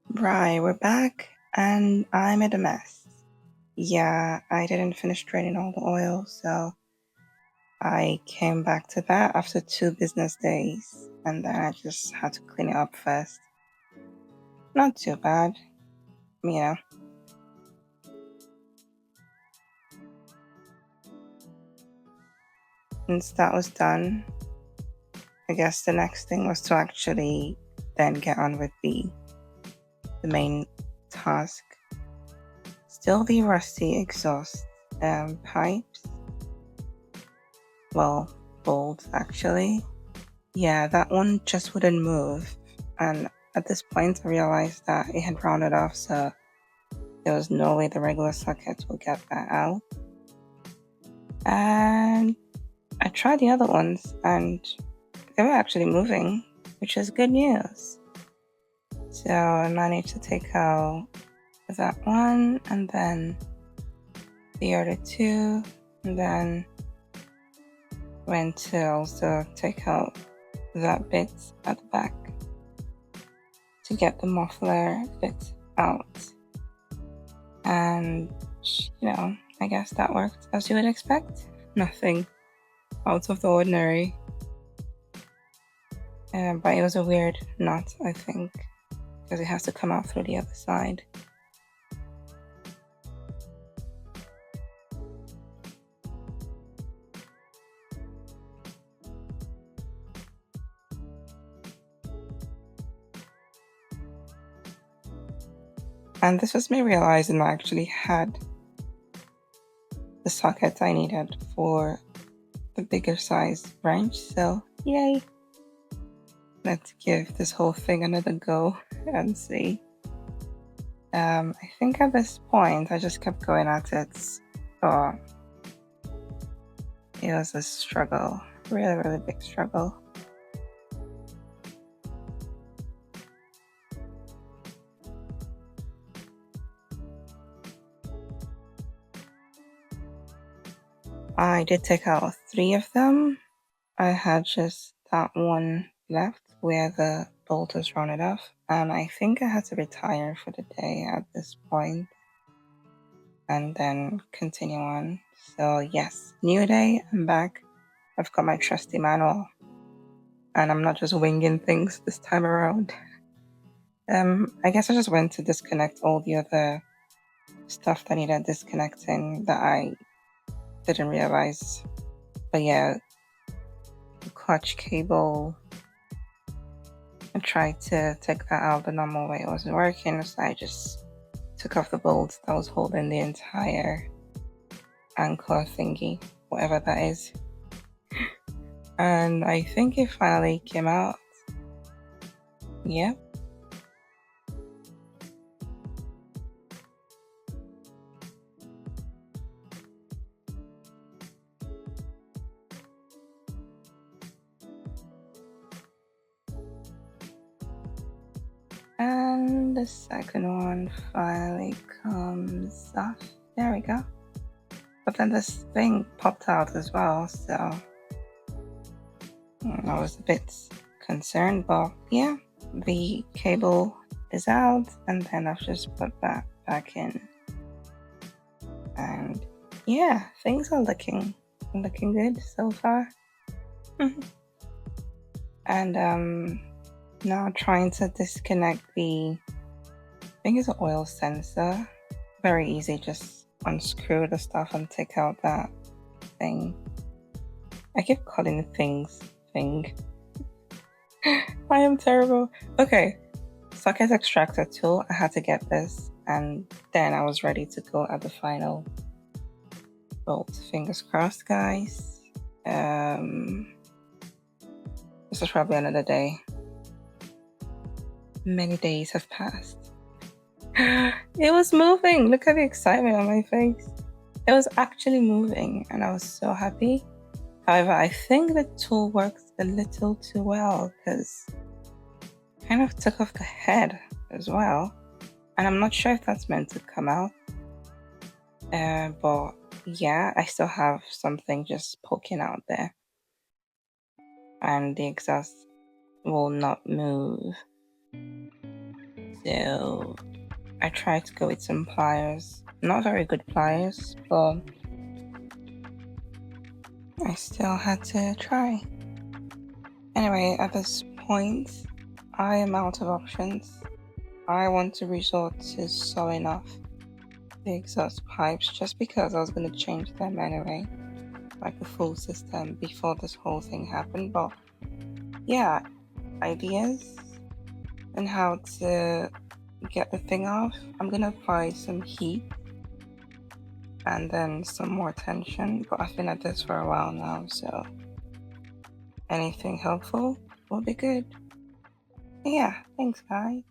Right, we're back, and I made a mess. Yeah, I didn't finish draining all the oil, so I came back to that after 2 business days, and then I just had to clean it up first. Not too bad, you know. Once that was done, I guess the next thing was to actually then get on with the main task. Still the rusty exhaust pipes. Well, bolts actually. Yeah, that one just wouldn't move. And at this point, I realized that it had rounded off, so there was no way the regular socket would get that out. And I tried the other ones, and they were actually moving, which is good news. So I managed to take out that one, and then the other two, and then went to also take out that bit at the back to get the muffler bit out. And, I guess that worked as you would expect. Nothing out of the ordinary. But it was a weird knot, I think, because it has to come out through the other side. And this was me realizing I actually had the socket I needed for the bigger size wrench, so yay! Let's give this whole thing another go and see. I think at this point I just kept going at it. Oh, it was a struggle, really, really big struggle. I did take out 3 of them. I had just that one left where the bolt was rounded off, and I think I had to retire for the day at this point and then continue on. So yes, new day, I'm back. I've got my trusty manual, and I'm not just winging things this time around. I guess I just went to disconnect all the other stuff that needed disconnecting that I didn't realize. But yeah, the clutch cable, I tried to take that out the normal way. It wasn't working, so I just took off the bolts that was holding the entire anchor thingy, whatever that is. And I think it finally came out. Yep. And the second one finally comes off. There we go. But then this thing popped out as well, so I was a bit concerned, but yeah, the cable is out, and then I've just put that back in. And yeah, things are looking good so far. And now trying to disconnect I think it's an oil sensor. Very easy, just unscrew the stuff and take out that thing. I keep calling things thing. I am terrible. Okay, socket extractor tool. I had to get this, and then I was ready to go at the final bolt. Fingers crossed, guys. This is probably another day. Many days have passed. It was moving. Look at the excitement on my face. It was actually moving, and I was so happy. However, I think the tool works a little too well because it kind of took off the head as well. And I'm not sure if that's meant to come out. But yeah, I still have something just poking out there. And the exhaust will not move. So I tried to go with some pliers. Not very good pliers, but I still had to try. Anyway, at this point, I am out of options. I want to resort to sawing off the exhaust pipes just because I was going to change them anyway, like the full system before this whole thing happened. But yeah, ideas and how to get the thing off. I'm going to apply some heat and then some more tension, but I've been at this for a while now, so anything helpful will be good. Yeah, thanks guys.